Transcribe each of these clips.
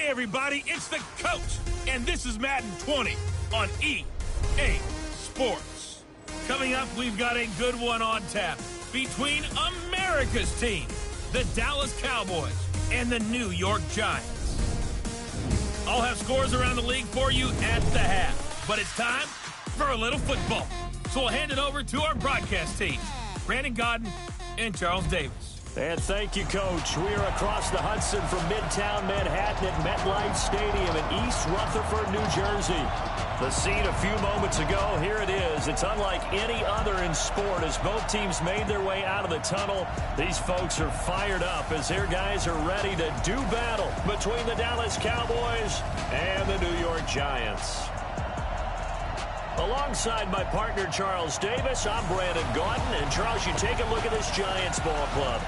everybody, it's the coach, and this is Madden 20 on EA Sports. Coming up, we've got a good one on tap between America's team, the Dallas Cowboys, and the New York Giants. I'll have scores around the league for you at the half, but it's time for a little football. So we'll hand it over to our broadcast team, Brandon Godden and Charles Davis. And thank you, Coach. We are across the Hudson from Midtown Manhattan at MetLife Stadium in East Rutherford, New Jersey. The scene a few moments ago, here it is. It's unlike any other in sport as both teams made their way out of the tunnel. These folks are fired up as their guys are ready to do battle between the Dallas Cowboys and the New York Giants. Alongside my partner, Charles Davis, I'm Brandon Gaudin. And, Charles, you take a look at this Giants ball club.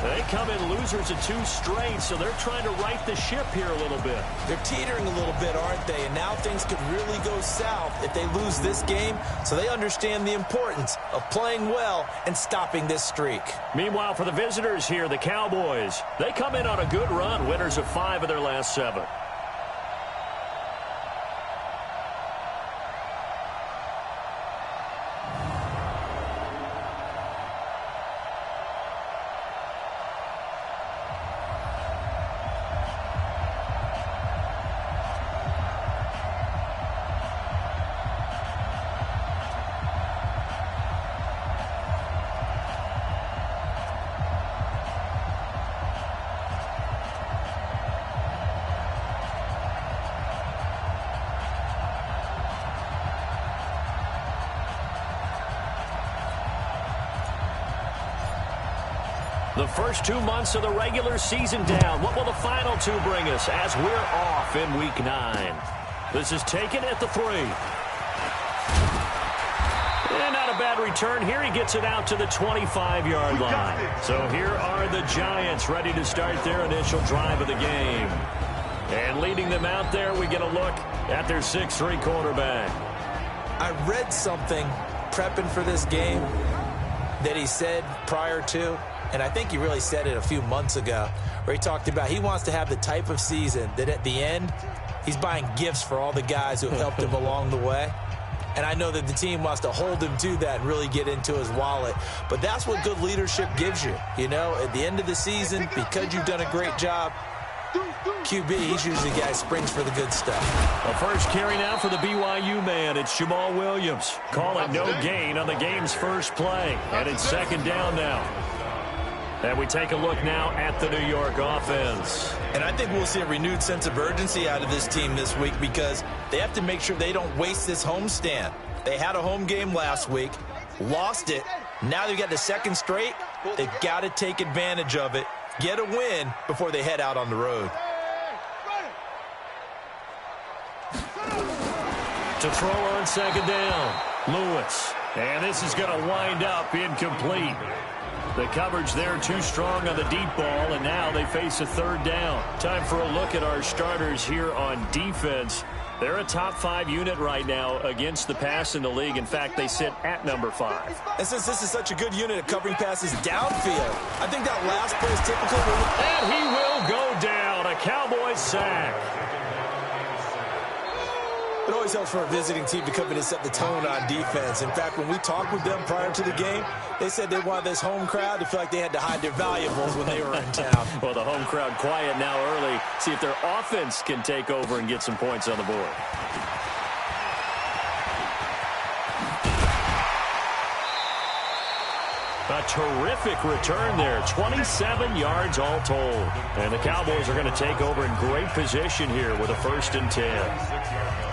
They come in losers of 2 straight, so they're trying to right the ship here a little bit. They're teetering a little bit, aren't they? And now things could really go south if they lose this game, so they understand the importance of playing well and stopping this streak. Meanwhile, for the visitors here, the Cowboys, they come in on a good run, winners of 5 of their last 7. The first 2 months of the regular season down. What will the final 2 bring us as we're off in Week 9? This is taken at the 3. And not a bad return here. He gets it out to the 25-yard line. So here are the Giants ready to start their initial drive of the game. And leading them out there, we get a look at their 6'3" quarterback. I read something prepping for this game that he said prior to, and I think he really said it a few months ago, where he talked about he wants to have the type of season that at the end, he's buying gifts for all the guys who have helped him along the way. And I know that the team wants to hold him to that and really get into his wallet. But that's what good leadership gives you. You know, at the end of the season, because you've done a great job, QB, he's usually the guy who springs for the good stuff. A first carry now for the BYU man. It's Jamal Williams. Call it no gain on the game's first play. And it's 2nd down now. And we take a look now at the New York offense. And I think we'll see a renewed sense of urgency out of this team this week because they have to make sure they don't waste this homestand. They had a home game last week, lost it. Now they've got the 2nd straight. They've got to take advantage of it, get a win before they head out on the road. To throw on 2nd down, Lewis. And this is going to wind up incomplete. The coverage there too strong on the deep ball, and now they face a 3rd down. Time for a look at our starters here on defense. They're a top 5 unit right now against the pass in the league. In fact, they sit at number 5. And since this is such a good unit at covering passes downfield, I think that last play is typical. And he will go down. A Cowboys sack. It always helps for a visiting team to come in and set the tone on defense. In fact, when we talked with them prior to the game, they said they wanted this home crowd to feel like they had to hide their valuables when they were in town. Well, the home crowd quiet now early. See if their offense can take over and get some points on the board. A terrific return there. 27 yards all told. And the Cowboys are going to take over in great position here with a 1st and 10.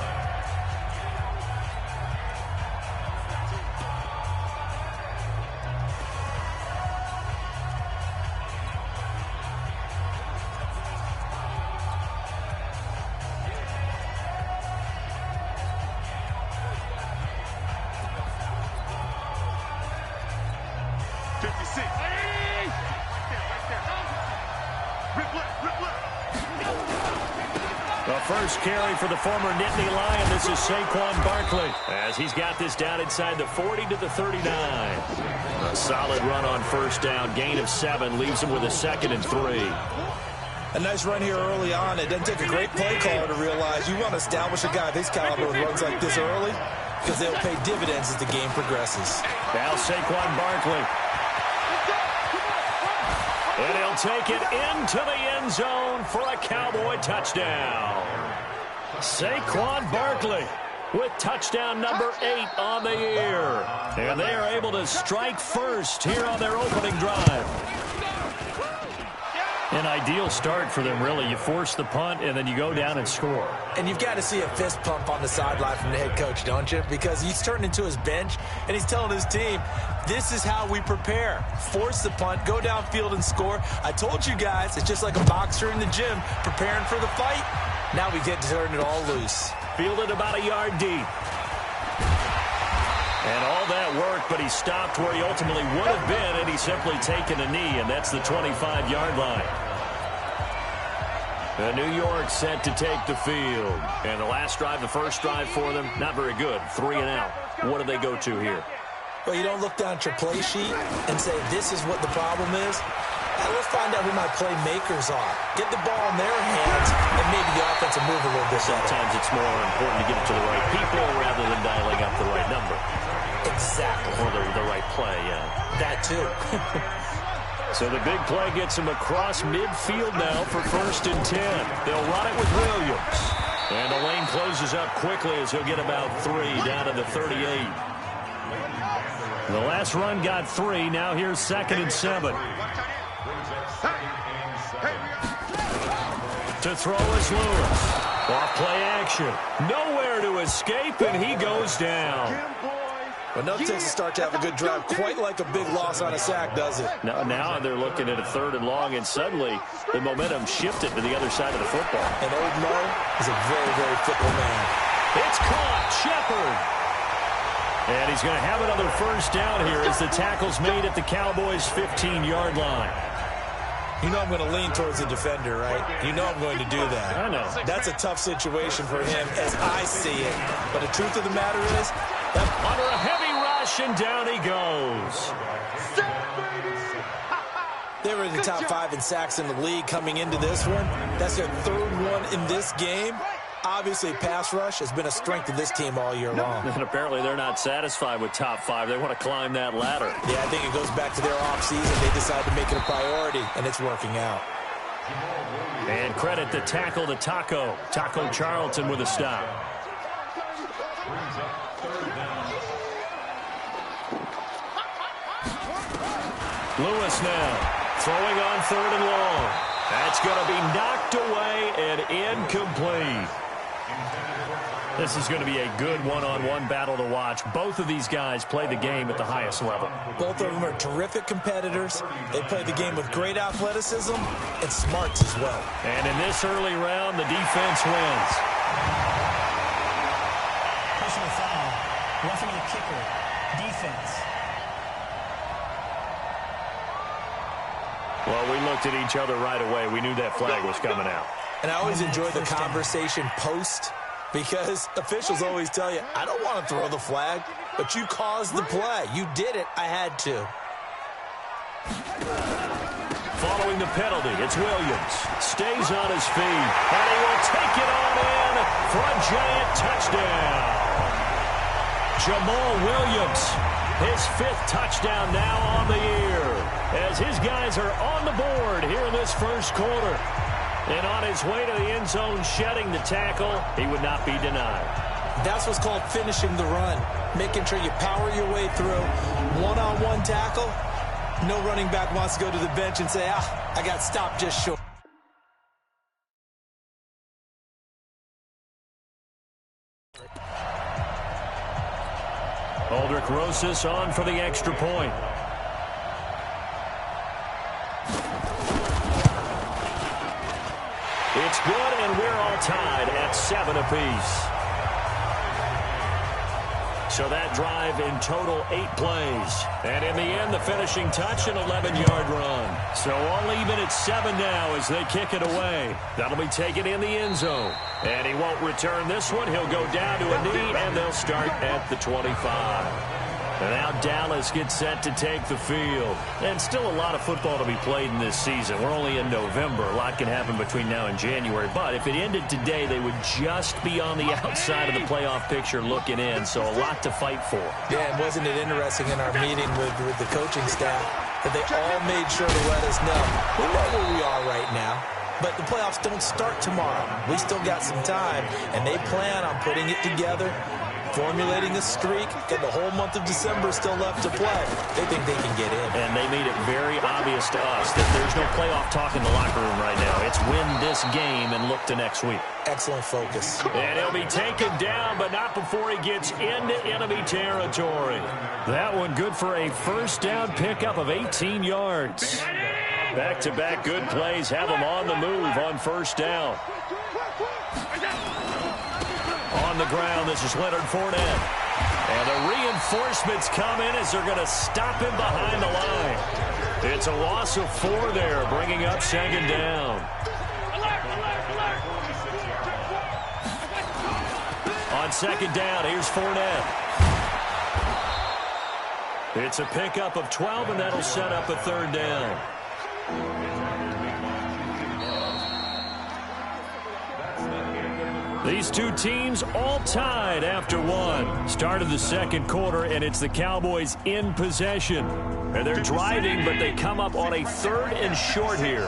First carry for the former Nittany Lion. This is Saquon Barkley as he's got this down inside the 40 to the 39. A solid run on 1st down. Gain of 7 leaves him with a 2nd and 3. A nice run here early on. It doesn't take a great play caller to realize you want to establish a guy this caliber with runs like this early because they'll pay dividends as the game progresses. Now Saquon Barkley. And he'll take it into the end zone for a Cowboy touchdown. Saquon Barkley with touchdown number 8 on the year. And they are able to strike first here on their opening drive. An ideal start for them, really. You force the punt, and then you go down and score. And you've got to see a fist pump on the sideline from the head coach, don't you? Because he's turned into his bench, and he's telling his team, this is how we prepare. Force the punt, go downfield and score. I told you guys, it's just like a boxer in the gym preparing for the fight. Now we get to turn it all loose. Fielded about a yard deep. And all that work, but he stopped where he ultimately would have been, and he's simply taken a knee, and that's the 25-yard line. New York set to take the field. And the last drive, the first drive for them, not very good. 3 and out. What do they go to here? Well, you don't look down at your play sheet and say, this is what the problem is. Let's find out who my playmakers are. Get the ball in their hands, and maybe the offense will move a little bit better. Sometimes it's more important to get it to the right people rather than dialing up the right number. Exactly. Or the right play, yeah. That too. So the big play gets him across midfield now for 1st and 10. They'll run it with Williams. And the lane closes up quickly as he'll get about 3 down to the 38. The last run got 3. Now here's 2nd and 7. To throw is Lewis. Off play action. Nowhere to escape, and he goes down. But no takes a start to have a good drive, quite like a big loss on a sack, does it? Now they're looking at a 3rd and long, and suddenly the momentum shifted to the other side of the football. And old Mo is a very, very fickle man. It's caught. Shepard. And he's going to have another 1st down here as the tackle's made at the Cowboys' 15-yard line. You know I'm going to lean towards the defender, right? You know I'm going to do that. I know. That's a tough situation for him as I see it. But the truth of the matter is, under a heavy rush, and down he goes. They were in the top 5 in sacks in the league coming into this one. That's their 3rd one in this game. Obviously, pass rush has been a strength of this team all year long. And apparently they're not satisfied with top 5. They want to climb that ladder. Yeah, I think it goes back to their offseason. They decided to make it a priority, and it's working out. And credit the tackle to Taco Charlton with a stop. Lewis now throwing on 3rd and long. That's going to be knocked away and incomplete. This is going to be a good one-on-one battle to watch. Both of these guys play the game at the highest level. Both of them are terrific competitors. They play the game with great athleticism and smarts as well. And in this early round, the defense wins. Personal foul. Roughing the kicker. Defense. Well, we looked at each other right away. We knew that flag was coming out. And I always enjoy the conversation post, because officials always tell you, I don't want to throw the flag, but you caused the play. You did it. I had to. Following the penalty, it's Williams. Stays on his feet, and he will take it on in for a giant touchdown. Jamal Williams, his 5th touchdown now on the year, as his guys are on the board here in this 1st quarter. And on his way to the end zone, shedding the tackle, he would not be denied. That's what's called finishing the run, making sure you power your way through. One-on-one tackle, no running back wants to go to the bench and say, I got stopped just short. Aldrich Rosas on for the extra point. It's good, and we're all tied at 7 apiece. So that drive in total 8 plays. And in the end, the finishing touch, an 11-yard run. So all even at 7 now as they kick it away. That'll be taken in the end zone. And he won't return this one. He'll go down to a knee, and they'll start at the 25. And now Dallas gets set to take the field. And still a lot of football to be played in this season. We're only in November. A lot can happen between now and January. But if it ended today, they would just be on the outside of the playoff picture looking in. So a lot to fight for. Yeah, and wasn't it interesting in our meeting with the coaching staff that they all made sure to let us know, we know where we are right now, but the playoffs don't start tomorrow. We still got some time, and they plan on putting it together, formulating a streak, and the whole month of December still left to play. They think they can get in. And they made it very obvious to us that there's no playoff talk in the locker room right now. It's win this game and look to next week. Excellent focus. And he'll be taken down, but not before he gets into enemy territory. That one good for a first down pickup of 18 yards. Back-to-back good plays have them on the move on first down. On the ground, this is Leonard Fournette. And the reinforcements come in as they're going to stop him behind the line. It's a loss of 4 there, bringing up second down. On second down, here's Fournette. It's a pickup of 12, and that'll set up a third down. These two teams all tied after one. Start of the second quarter, and it's the Cowboys in possession. And they're driving, but they come up on a 3rd and short here.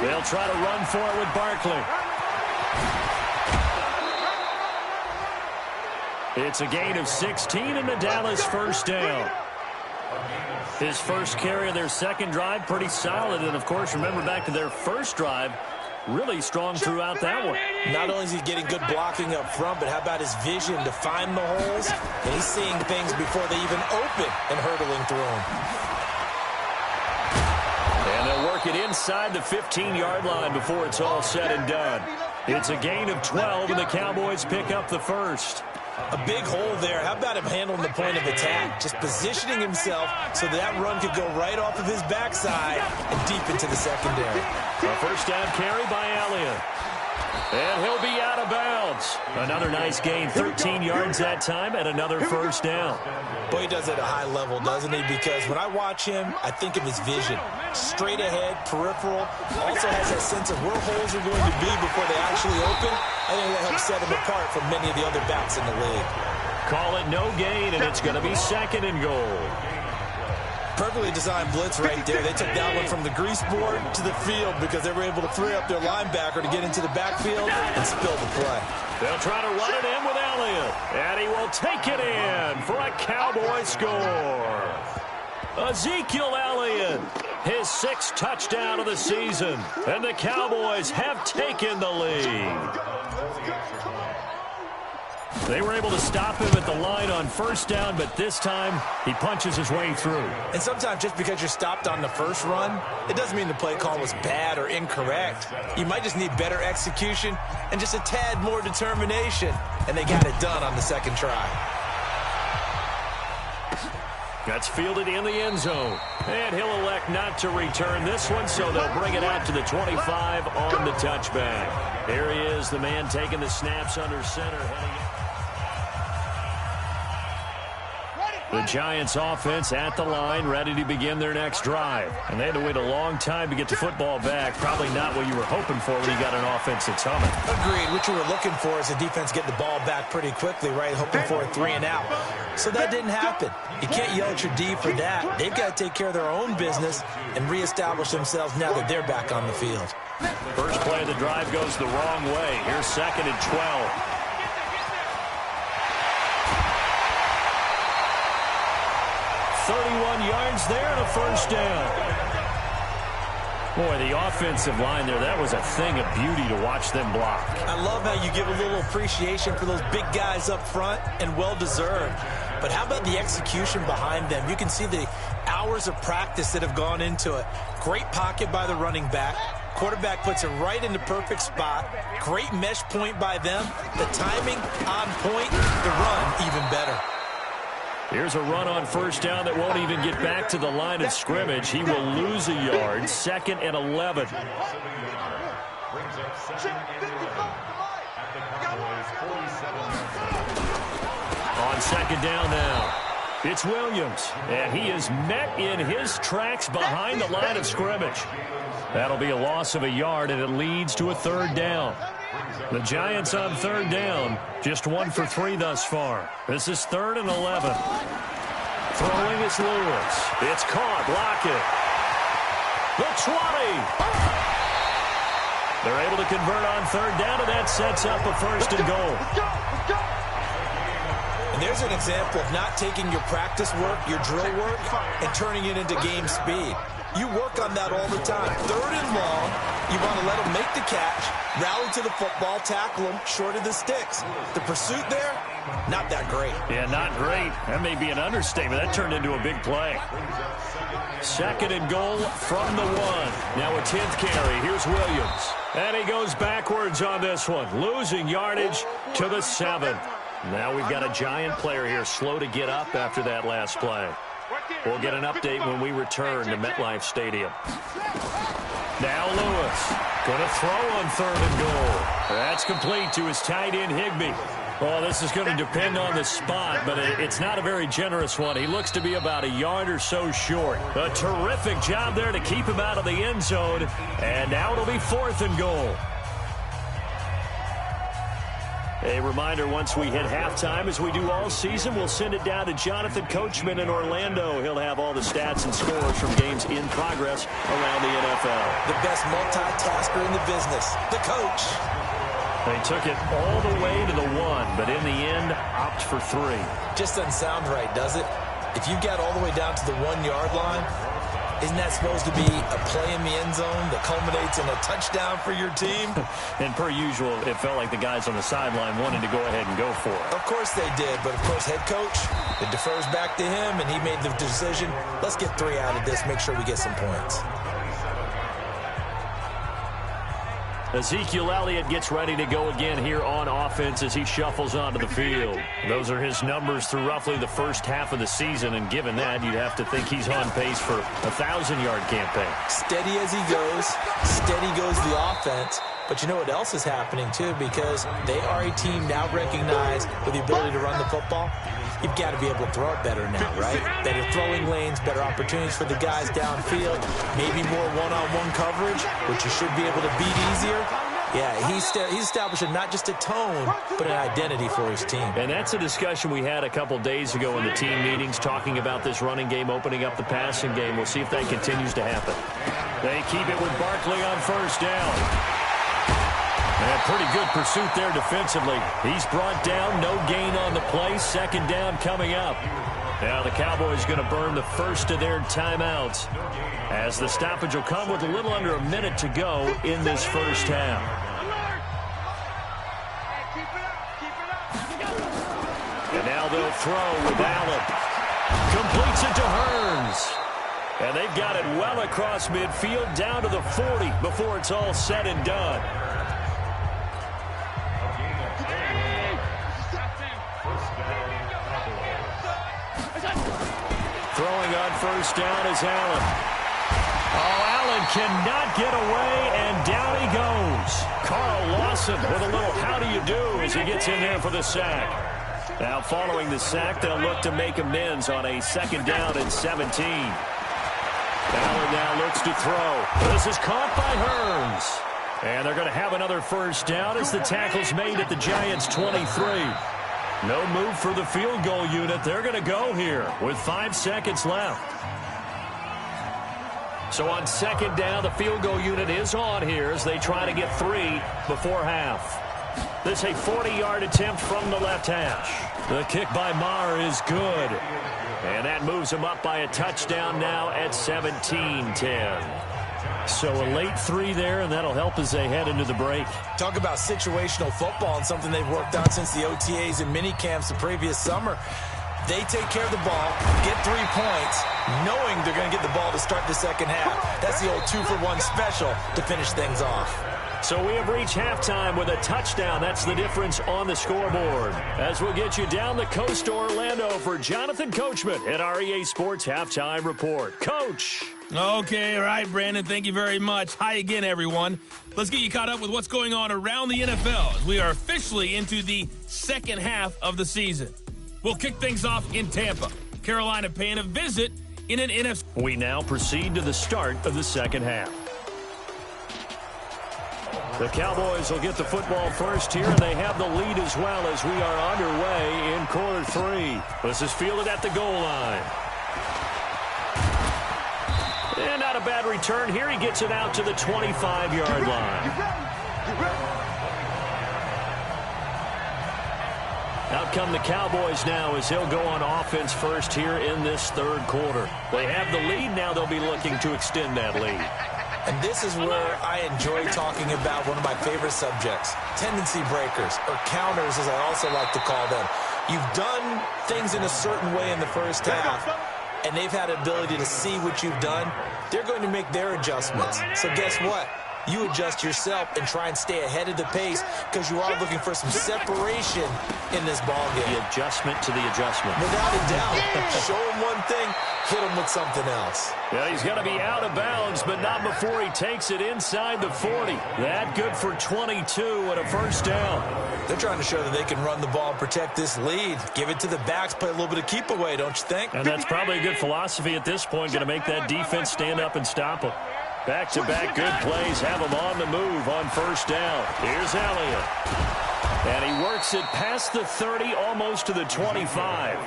They'll try to run for it with Barkley. It's a gain of 16 and the Dallas first down. His first carry of their second drive, pretty solid. And, of course, remember back to their first drive, really strong throughout that one. Not only is he getting good blocking up front, but how about his vision to find the holes? And he's seeing things before they even open and hurdling through them. And they'll work it inside the 15-yard line before it's all said and done. It's a gain of 12, and the Cowboys pick up the first. A big hole there. How about him handling the point of attack? Just positioning himself so that run could go right off of his backside and deep into the secondary. A first down carry by Elliott. And he'll be out of bounds. Another nice gain, 13 yards that time, and another first down. Boy, he does it at a high level, doesn't he? Because when I watch him, I think of his vision. Straight ahead, peripheral. Also has that sense of where holes are going to be before they actually open. I think that helps set him apart from many of the other backs in the league. Call it no gain, and it's going to be second and goal. Perfectly designed blitz right there. They took that one from the grease board to the field because they were able to free up their linebacker to get into the backfield and spill the play. They'll try to run it in with Elliott, and he will take it in for a Cowboy score. Ezekiel Elliott, his 6th touchdown of the season, and the Cowboys have taken the lead. They were able to stop him at the line on first down, but this time he punches his way through. And sometimes just because you're stopped on the first run, it doesn't mean the play call was bad or incorrect. You might just need better execution and just a tad more determination, and they got it done on the second try. That's fielded in the end zone. And he'll elect not to return this one, so they'll bring it out to the 25 on the touchback. Here he is, the man taking the snaps under center, heading in. The Giants offense at the line, ready to begin their next drive. And they had to wait a long time to get the football back. Probably not what you were hoping for when you got an offense that's humming. Agreed. What you were looking for is the defense getting the ball back pretty quickly, right? Hoping for a 3 and out. So that didn't happen. You can't yell at your D for that. They've got to take care of their own business and reestablish themselves now that they're back on the field. First play of the drive goes the wrong way. Here's 2nd and 12. 31 yards there and a first down. Boy, the offensive line there, that was a thing of beauty to watch them block. I love how you give a little appreciation for those big guys up front, and well-deserved. But how about the execution behind them? You can see the hours of practice that have gone into it. Great pocket by the running back. Quarterback puts it right in the perfect spot. Great mesh point by them. The timing on point. The run even better. Here's a run on first down that won't even get back to the line of scrimmage. He will lose a yard. 2nd and 11. On second down now, it's Williams, and he is met in his tracks behind the line of scrimmage. That'll be a loss of a yard, and it leads to a third down. The Giants on third down, just 1 for 3 thus far. This is 3rd and 11. Throwing is Lewis. It's caught. Lockett. The 20. They're able to convert on third down, and that sets up a 1st and goal. And there's an example of not taking your practice work, your drill work, and turning it into game speed. You work on that all the time. 3rd and long, you want to let them make the catch, rally to the football, tackle them short of the sticks. The pursuit there, not that great. Yeah, not great. That may be an understatement. That turned into a big play. 2nd and goal from the 1. Now a 10th carry. Here's Williams. And he goes backwards on this one, losing yardage to the 7. Now we've got a Giant player here slow to get up after that last play. We'll get an update when we return to MetLife Stadium. Now Lewis going to throw on 3rd and goal. That's complete to his tight end Higbee. Well, this is going to depend on the spot, but it's not a very generous one. He looks to be about a yard or so short. A terrific job there to keep him out of the end zone. And now it'll be 4th and goal. A reminder, once we hit halftime, as we do all season, we'll send it down to Jonathan Coachman in Orlando. He'll have all the stats and scores from games in progress around the NFL. The best multitasker in the business, the coach. They took it all the way to the 1, but in the end, opt for 3. Just doesn't sound right, does it? If you got all the way down to the 1-yard line, isn't that supposed to be a play in the end zone that culminates in a touchdown for your team? And per usual, it felt like the guys on the sideline wanted to go ahead and go for it. Of course they did, but of course head coach, it defers back to him, and he made the decision, let's get 3 out of this, make sure we get some points. Ezekiel Elliott gets ready to go again here on offense as he shuffles onto the field. Those are his numbers through roughly the first half of the season, and given that, you'd have to think he's on pace for a 1,000-yard campaign. Steady as he goes, steady goes the offense. But you know what else is happening, too, because they are a team now recognized with the ability to run the football. You've got to be able to throw it better now, right? Better throwing lanes, better opportunities for the guys downfield, maybe more one-on-one coverage, which you should be able to beat easier. Yeah, he's establishing not just a tone, but an identity for his team. And that's a discussion we had a couple days ago in the team meetings, talking about this running game opening up the passing game. We'll see if that continues to happen. They keep it with Barkley on 1st down. And pretty good pursuit there defensively. He's brought down, no gain on the play. 2nd down coming up. Now the Cowboys going to burn the first of their timeouts, as the stoppage will come with a little under a minute to go in this first half. And now they'll throw with Allen. Completes it to Hearns. And they've got it well across midfield down to the 40 before it's all said and done. Throwing on 1st down is Allen. Oh, Allen cannot get away, and down he goes. Carl Lawson with a little how do you do as he gets in there for the sack. Now following the sack, they'll look to make amends on a 2nd down and 17. Allen now looks to throw. This is caught by Hearns. And they're going to have another 1st down as the tackle's made at the Giants' 23. No move for the field goal unit. They're going to go here with 5 seconds left. So on 2nd down, the field goal unit is on here as they try to get 3 before half. This is a 40-yard attempt from the left hash. The kick by Maher is good. And that moves him up by a touchdown now at 17-10. So a late 3 there, and that'll help as they head into the break. Talk about situational football and something they've worked on since the OTAs and mini camps the previous summer. They take care of the ball, get 3 points, knowing they're going to get the ball to start the second half. That's the old 2-for-1 special to finish things off. So we have reached halftime with a touchdown. That's the difference on the scoreboard. As we'll get you down the coast to Orlando for Jonathan Coachman at REA Sports Halftime Report. Coach. Okay, all right, Brandon, thank you very much. Hi again, everyone. Let's get you caught up with what's going on around the NFL as we are officially into the second half of the season. We'll kick things off in Tampa. Carolina paying a visit in an NFC. We now proceed to the start of the second half. The Cowboys will get the football first here, and they have the lead as well as we are underway in quarter three. This is fielded at the goal line. And not a bad return here. He gets it out to the 25-yard line. Out come the Cowboys now as he'll go on offense first here in this third quarter. They have the lead. Now they'll be looking to extend that lead. And this is where I enjoy talking about one of my favorite subjects, tendency breakers, or counters as I also like to call them. You've done things in a certain way in the first half, and they've had the ability to see what you've done. They're going to make their adjustments. So guess what? You adjust yourself and try and stay ahead of the pace because you are looking for some separation in this ball game. The adjustment to the adjustment. Without a doubt. Show him one thing, hit him with something else. Yeah, he's going to be out of bounds, but not before he takes it inside the 40. That good for 22 and a first down. They're trying to show that they can run the ball and protect this lead. Give it to the backs, play a little bit of keep away, don't you think? And that's probably a good philosophy at this point, going to make that defense stand up and stop them. Back-to-back good plays have him on the move on first down. Here's Elliott. And he works it past the 30, almost to the 25.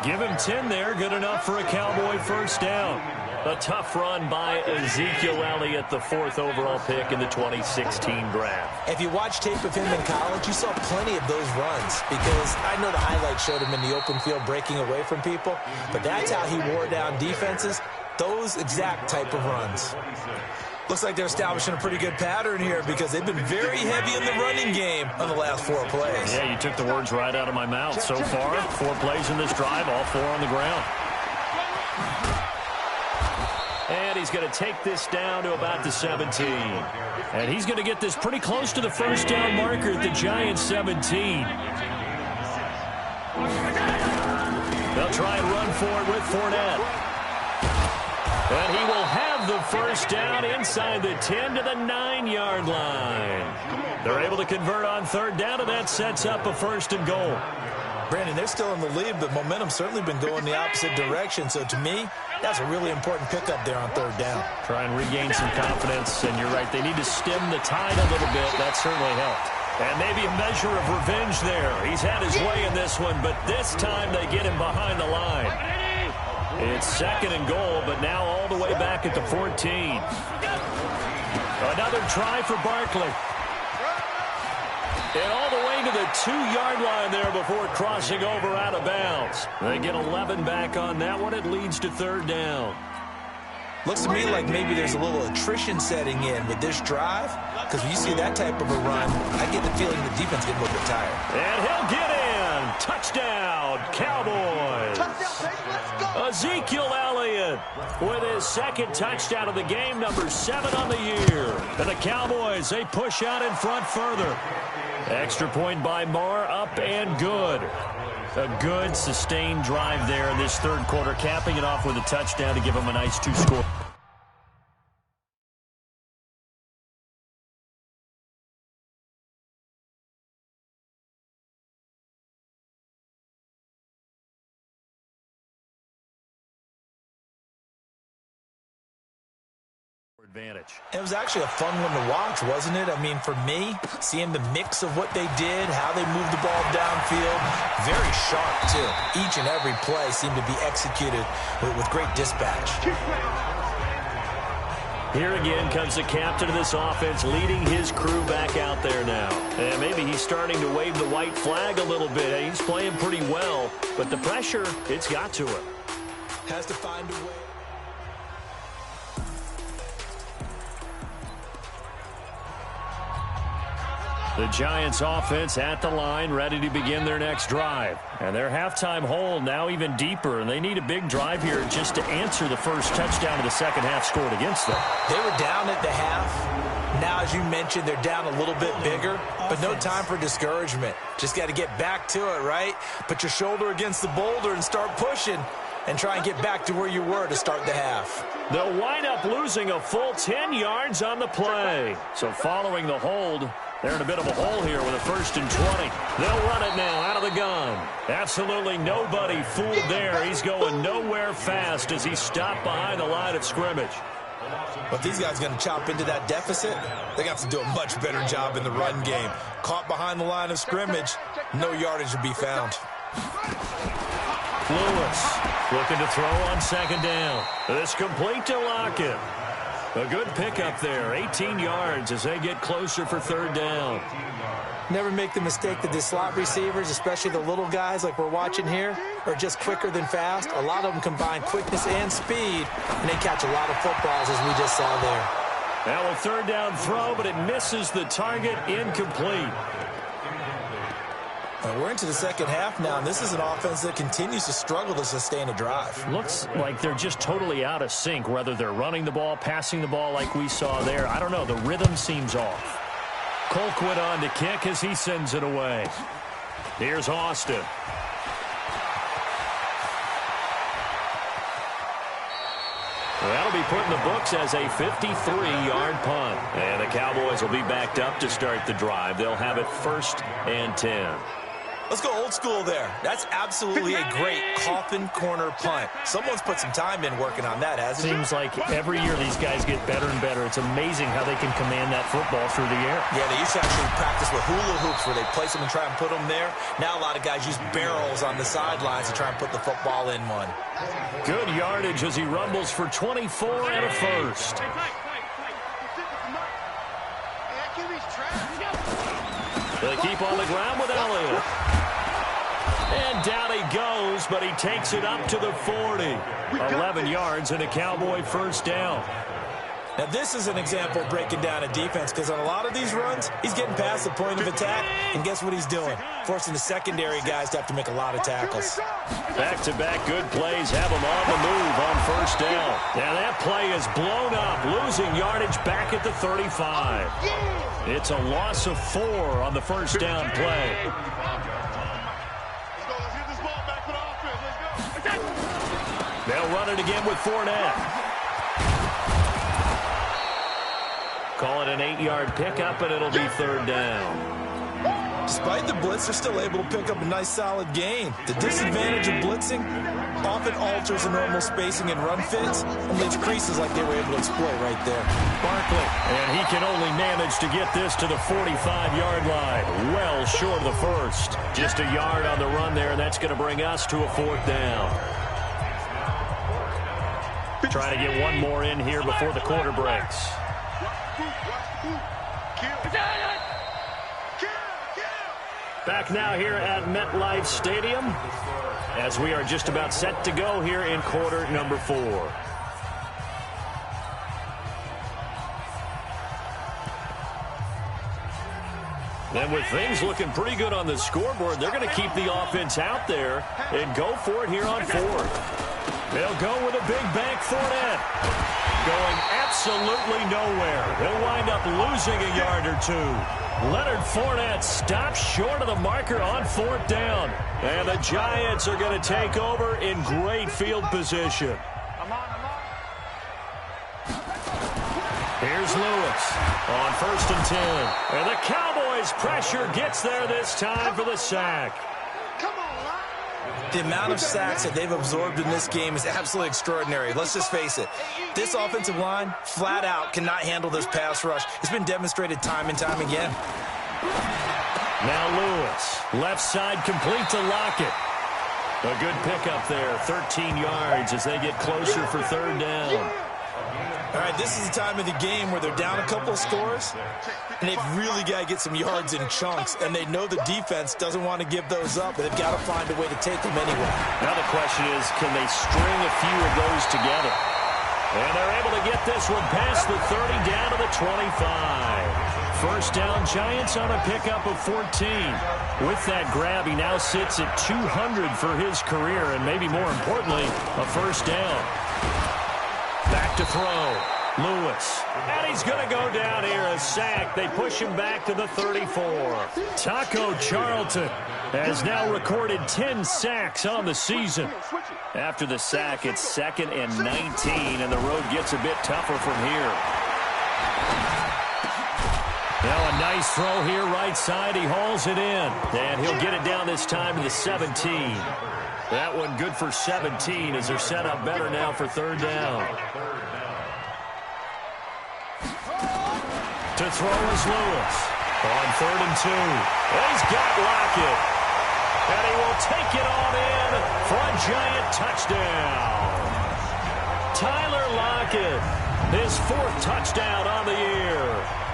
Give him 10 there, good enough for a Cowboy first down. A tough run by Ezekiel Elliott, the 4th overall pick in the 2016 draft. If you watch tape of him in college, you saw plenty of those runs because I know the highlights showed him in the open field breaking away from people, but that's how he wore down defenses. Those exact type of runs. Looks like they're establishing a pretty good pattern here because they've been very heavy in the running game on the last 4 plays. Yeah, you took the words right out of my mouth. So far, 4 plays in this drive, all 4 on the ground. And he's going to take this down to about the 17. And he's going to get this pretty close to the first down marker at the Giants' 17. They'll try and run for it with Fournette. And he will have the first down inside the 10 to the 9-yard line. They're able to convert on third down, and that sets up a first and goal. Brandon, they're still in the lead, but momentum's certainly been going the opposite direction. So to me, that's a really important pickup there on third down. Try and regain some confidence, and you're right. They need to stem the tide a little bit. That certainly helped. And maybe a measure of revenge there. He's had his way in this one, but this time they get him behind the line. It's second and goal, but now all the way back at the 14. Another try for Barkley. And all the way to the 2-yard line there before crossing over out of bounds. They get 11 back on that one. It leads to third down. Looks to me like maybe there's a little attrition setting in with this drive, because when you see that type of a run, I get the feeling the defense getting a little bit tired. And he'll get in. Touchdown, Cowboys. Ezekiel Elliott with his second touchdown of the game, number 7 on the year. And the Cowboys, they push out in front further. Extra point by Marr, up and good. A good, sustained drive there in this third quarter, capping it off with a touchdown to give them a nice 2-score. Advantage. It was actually a fun one to watch, wasn't it? I mean, for me, seeing the mix of what they did, how they moved the ball downfield, very sharp, too. Each and every play seemed to be executed with great dispatch. Here again comes the captain of this offense, leading his crew back out there now. And maybe he's starting to wave the white flag a little bit. He's playing pretty well, but the pressure, it's got to him. Has to find a way. The Giants offense at the line, ready to begin their next drive. And their halftime hole now even deeper, and they need a big drive here just to answer the first touchdown of the second half scored against them. They were down at the half. Now, as you mentioned, they're down a little bit bigger, but no time for discouragement. Just got to get back to it, right? Put your shoulder against the boulder and start pushing and try and get back to where you were to start the half. They'll wind up losing a full 10 yards on the play. So following the hold, They're in a bit of a hole here with a 1st and 20. They'll run it now out of the gun. Absolutely nobody fooled there. He's going nowhere fast as he stopped behind the line of scrimmage. But these guys are going to chop into that deficit. They got to do a much better job in the run game. Caught behind the line of scrimmage, no yardage to be found. Lewis looking to throw on 2nd down. This complete to Lockett. A good pickup there, 18 yards as they get closer for 3rd down. Never make the mistake that the slot receivers, especially the little guys like we're watching here, are just quicker than fast. A lot of them combine quickness and speed, and they catch a lot of footballs, as we just saw there. Now a 3rd down throw, but it misses the target, incomplete. We're into the second half now, and this is an offense that continues to struggle to sustain a drive. Looks like they're just totally out of sync, whether they're running the ball, passing the ball like we saw there. I don't know. The rhythm seems off. Colquitt on to kick as he sends it away. Here's Austin. That'll be put in the books as a 53-yard punt. And the Cowboys will be backed up to start the drive. They'll have it 1st and 10. Let's go old school there. That's absolutely a great coffin corner punt. Someone's put some time in working on that, hasn't it? Seems like every year these guys get better and better. It's amazing how they can command that football through the air. Yeah, they used to actually practice with hula hoops where they place them and try and put them there. Now a lot of guys use barrels on the sidelines to try and put the football in one. Good yardage as he rumbles for 24 and a 1st. They keep on the ground with Elliott. And down he goes, but he takes it up to the 40. 11 yards and a Cowboy 1st down. Now, this is an example of breaking down a defense, because on a lot of these runs, he's getting past the point of attack, and guess what he's doing? Forcing the secondary guys to have to make a lot of tackles. Back-to-back good plays have him on the move on 1st down. Now that play is blown up, losing yardage back at the 35. It's a loss of 4 on the 1st down play. They'll run it again with Fournette. Call it an 8-yard pickup, and it'll be 3rd down. Despite the blitz, they're still able to pick up a nice, solid gain. The disadvantage of blitzing often alters the normal spacing and run fits and leaves creases like they were able to exploit right there. Barkley, and he can only manage to get this to the 45-yard line. Well short of the 1st. Just a yard on the run there, and that's going to bring us to a 4th down. Trying to get one more in here before the quarter breaks. Back now here at MetLife Stadium as we are just about set to go here in quarter number 4. And with things looking pretty good on the scoreboard, they're going to keep the offense out there and go for it here on 4th. They'll go with a big bank Fournette. Going absolutely nowhere. They'll wind up losing a yard or 2. Leonard Fournette stops short of the marker on 4th down. And the Giants are going to take over in great field position. Here's Lewis on 1st and 10. And the Cowboys' pressure gets there this time for the sack. The amount of sacks that they've absorbed in this game is absolutely extraordinary. Let's just face it. This offensive line, flat out, cannot handle this pass rush. It's been demonstrated time and time again. Now Lewis, left side complete to Lockett. A good pickup there, 13 yards as they get closer for 3rd down. All right, this is the time of the game where they're down a couple of scores, and they've really got to get some yards in chunks, and they know the defense doesn't want to give those up, but they've got to find a way to take them anyway. Now the question is, can they string a few of those together? And they're able to get this one past the 30 down to the 25. 1st down, Giants on a pickup of 14. With that grab, he now sits at 200 for his career, and maybe more importantly, a 1st down. Back to throw. Lewis. And he's going to go down here, a sack. They push him back to the 34. Taco Charlton has now recorded 10 sacks on the season. After the sack, it's 2nd and 19, and the road gets a bit tougher from here. Now a nice throw here right side. He hauls it in. And he'll get it down this time to the 17. That one good for 17 as they're set up better now for third down. To throw is Lewis. On 3rd and 2. He's got Lockett. And he will take it on in for a giant touchdown. Tyler Lockett, his 4th touchdown on the year,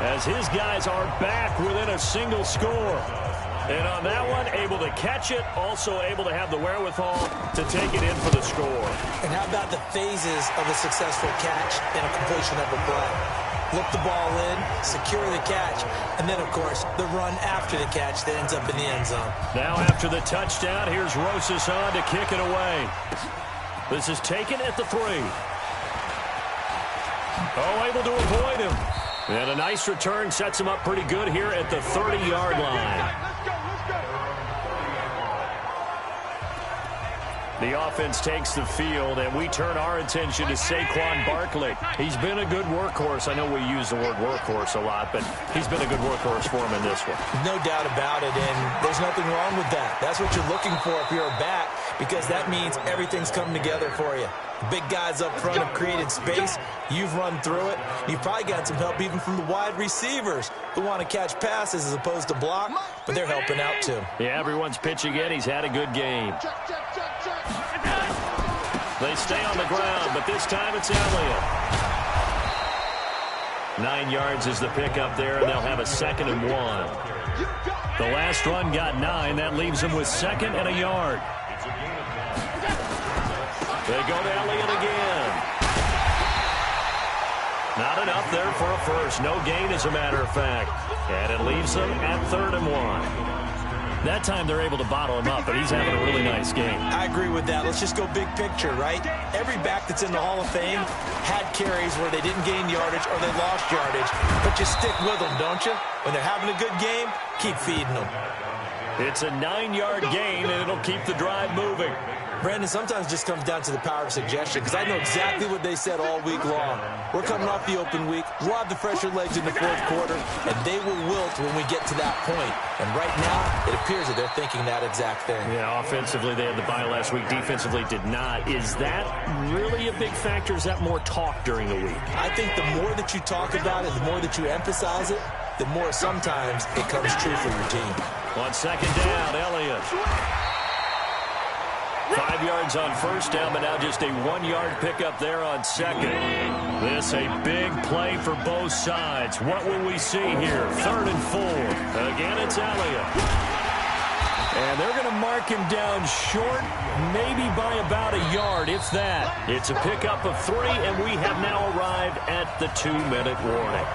as his guys are back within a single score. And on that one, able to catch it, also able to have the wherewithal to take it in for the score. And how about the phases of a successful catch and a completion of a play? Look the ball in, secure the catch, and then, of course, the run after the catch that ends up in the end zone. Now after the touchdown, here's Rosas on to kick it away. This is taken at the 3. Oh, able to avoid him. And a nice return sets him up pretty good here at the 30-yard line. The offense takes the field, and we turn our attention to Saquon Barkley. He's been a good workhorse. I know we use the word workhorse a lot, but he's been a good workhorse for him in this one. No doubt about it, and there's nothing wrong with that. That's what you're looking for if you're a back, because that means everything's coming together for you. Big guys up front have created space. You've run through it. You've probably got some help even from the wide receivers who want to catch passes as opposed to block, but they're helping out too. Yeah, everyone's pitching in. He's had a good game. They stay on the ground, but this time it's Elliott. 9 yards is the pickup there, and they'll have a 2nd and 1. The last run got 9. That leaves them with 2nd and a yard. They go to Elliott again. Not enough there for a first. No gain, as a matter of fact. And it leaves them at 3rd and 1. That time they're able to bottle him up, but he's having a really nice game. I agree with that. Let's just go big picture, right? Every back that's in the Hall of Fame had carries where they didn't gain yardage or they lost yardage. But you stick with them, don't you? When they're having a good game, keep feeding them. It's a 9-yard gain, and it'll keep the drive moving. Brandon, sometimes it just comes down to the power of suggestion, because I know exactly what they said all week long. We're coming off the open week. We'll have the fresher legs in the 4th quarter, and they will wilt when we get to that point. And right now, it appears that they're thinking that exact thing. Yeah, offensively, they had the bye last week. Defensively, did not. Is that really a big factor? Is that more talk during the week? I think the more that you talk about it, the more that you emphasize it, the more sometimes it comes true for your team. On 2nd down, Elliott. 5 yards on 1st down, but now just a 1-yard pickup there on 2nd. This a big play for both sides. What will we see here? 3rd and 4. Again, it's Elliott. And they're going to mark him down short, maybe by about a yard, if that. It's a pickup of 3, and we have now arrived at the 2-minute warning.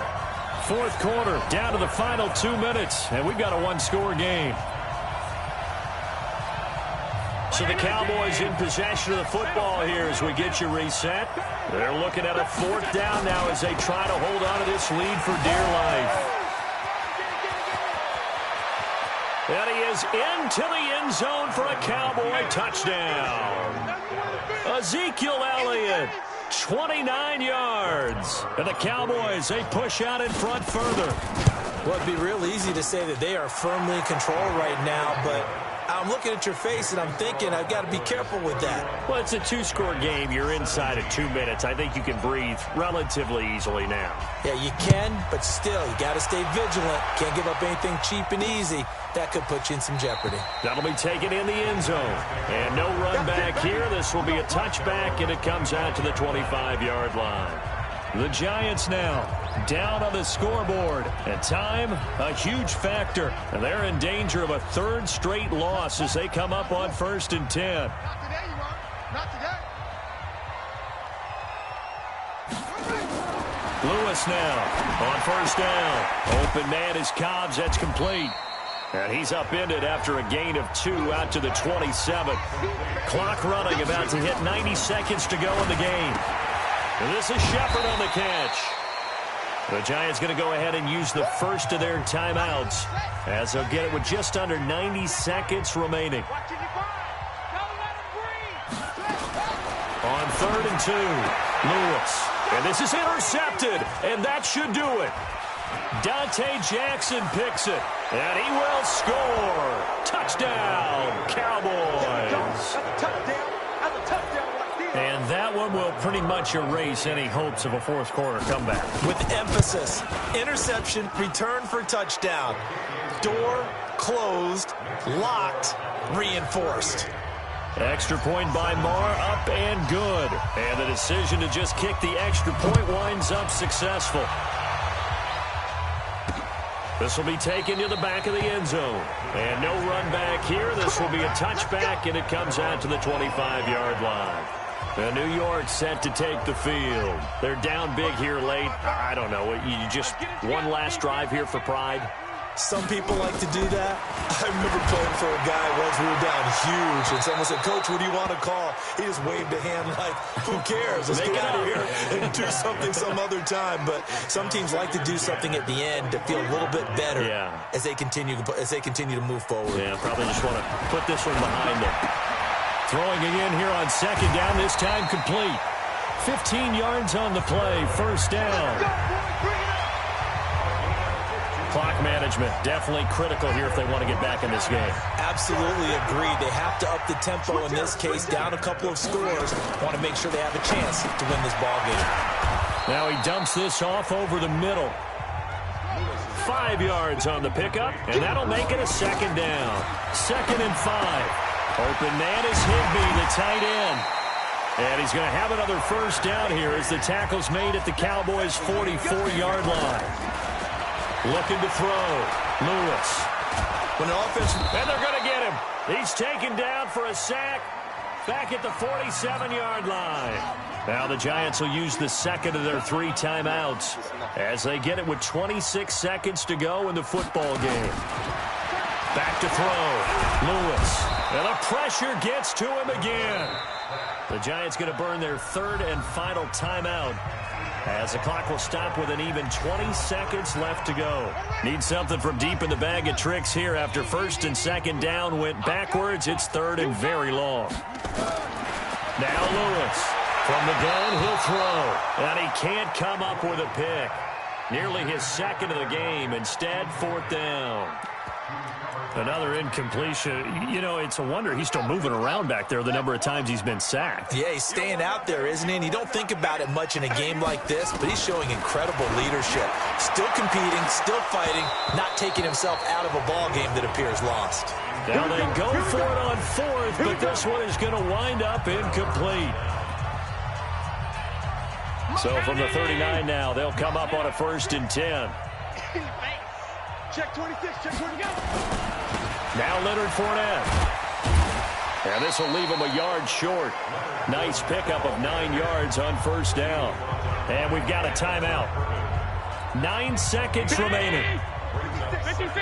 4th quarter, down to the final 2 minutes, and we've got a 1-score game. So the Cowboys in possession of the football here as we get you reset. They're looking at a 4th down now as they try to hold on to this lead for dear life. And he is into the end zone for a Cowboy touchdown. Ezekiel Elliott, 29 yards. And the Cowboys, they push out in front further. Well, it'd be real easy to say that they are firmly in control right now, but I'm looking at your face and I'm thinking I've got to be careful with that. Well, it's a 2-score game. You're inside of 2 minutes. I think you can breathe relatively easily now. Yeah, you can, but still, you got to stay vigilant. Can't give up anything cheap and easy. That could put you in some jeopardy. That'll be taken in the end zone. And no run back here. This will be a touchback, and it comes out to the 25-yard line. The Giants now down on the scoreboard. And time, a huge factor. And they're in danger of a 3rd straight loss as they come up on 1st and 10. Not today, you won't. Not today. Lewis now on 1st down. Open man is Cobbs. That's complete. And he's upended after a gain of 2 out to the 27. Clock running, about to hit 90 seconds to go in the game. And this is Shepard on the catch. The Giants going to go ahead and use the first of their timeouts as they'll get it with just under 90 seconds remaining. On 3rd and 2, Lewis. And this is intercepted, and that should do it. Dante Jackson picks it, and he will score. Touchdown, Cowboys. That's a touchdown. That's a touchdown right there. And that one will pretty much erase any hopes of a fourth quarter comeback. With emphasis, interception, return for touchdown. Door closed, locked, reinforced. Extra point by Marr, up and good. And the decision to just kick the extra point winds up successful. This will be taken to the back of the end zone. And no run back here. This will be a touchback, and it comes out to the 25-yard line. And New York set to take the field. They're down big here late. I don't know. You just one last drive here for pride. Some people like to do that. I remember playing for a guy once. We were down huge, and someone said, "Coach, what do you want to call?" He just waved a hand like, "Who cares? Let's get out of here and do something some other time." But some teams like to do something at the end to feel a little bit better as they continue to move forward. Yeah, probably just want to put this one behind them. Throwing again here on second down, this time complete. 15 yards on the play, first down. Clock management, definitely critical here if they want to get back in this game. Absolutely agreed. They have to up the tempo in this case, down a couple of scores. Want to make sure they have a chance to win this ball game. Now he dumps this off over the middle. 5 yards on the pickup, and that'll make it a second down. 2nd and 5. Open man is Higbee, the tight end. And he's going to have another first down here as the tackle's made at the Cowboys' 44-yard line. Looking to throw. Lewis. When an offense... And they're going to get him. He's taken down for a sack back at the 47-yard line. Now the Giants will use the second of their 3 timeouts as they get it with 26 seconds to go in the football game. Back to throw. Lewis. And the pressure gets to him again. The Giants going to burn their 3rd and final timeout as the clock will stop with an even 20 seconds left to go. Need something from deep in the bag of tricks here after 1st and 2nd down went backwards. It's 3rd and very long. Now Lewis. From the gun, he'll throw. And he can't come up with a pick. Nearly his 2nd of the game. Instead, 4th down. Another incompletion. You know, it's a wonder he's still moving around back there the number of times he's been sacked. Yeah, he's staying out there, isn't he? And you don't think about it much in a game like this, but he's showing incredible leadership. Still competing, still fighting, not taking himself out of a ball game that appears lost. Now they go for it on 4th, but this one is going to wind up incomplete. So from the 39 now, they'll come up on a 1st and 10. Check 26, check 29. Now Leonard Fournette. And this will leave him a yard short. Nice pickup of 9 yards on 1st down. And we've got a timeout. 9 seconds remaining. 56.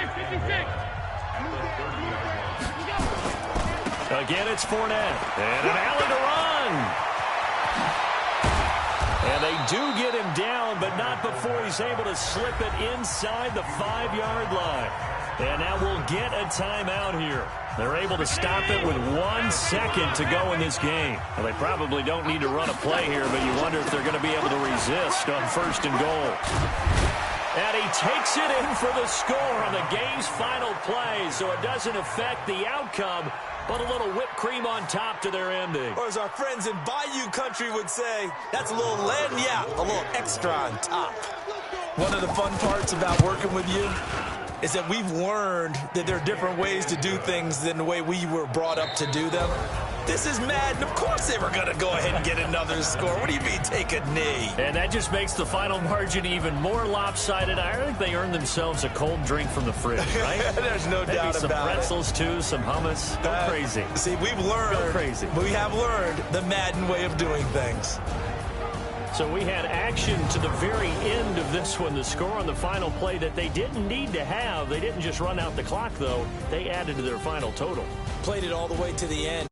Again, it's Fournette. And an alley to run. And they do get him down, but not before he's able to slip it inside the 5-yard line. And now we'll get a timeout here. They're able to stop it with 1 second to go in this game. Well, they probably don't need to run a play here, but you wonder if they're going to be able to resist on 1st and goal. And he takes it in for the score on the game's final play, so it doesn't affect the outcome, but a little whipped cream on top to their ending. Or as our friends in Bayou Country would say, that's a little lagniappe, a little extra on top. One of the fun parts about working with you is that we've learned that there are different ways to do things than the way we were brought up to do them. This is Madden. Of course they were going to go ahead and get another score. What do you mean take a knee? And that just makes the final margin even more lopsided. I think they earned themselves a cold drink from the fridge, right? There's no Maybe doubt some about pretzels, it. too, some hummus. Go crazy. See, we've learned. Go crazy. We have learned the Madden way of doing things. So we had action to the very end of this one. The score on the final play that they didn't need to have. They didn't just run out the clock, though. They added to their final total. Played it all the way to the end.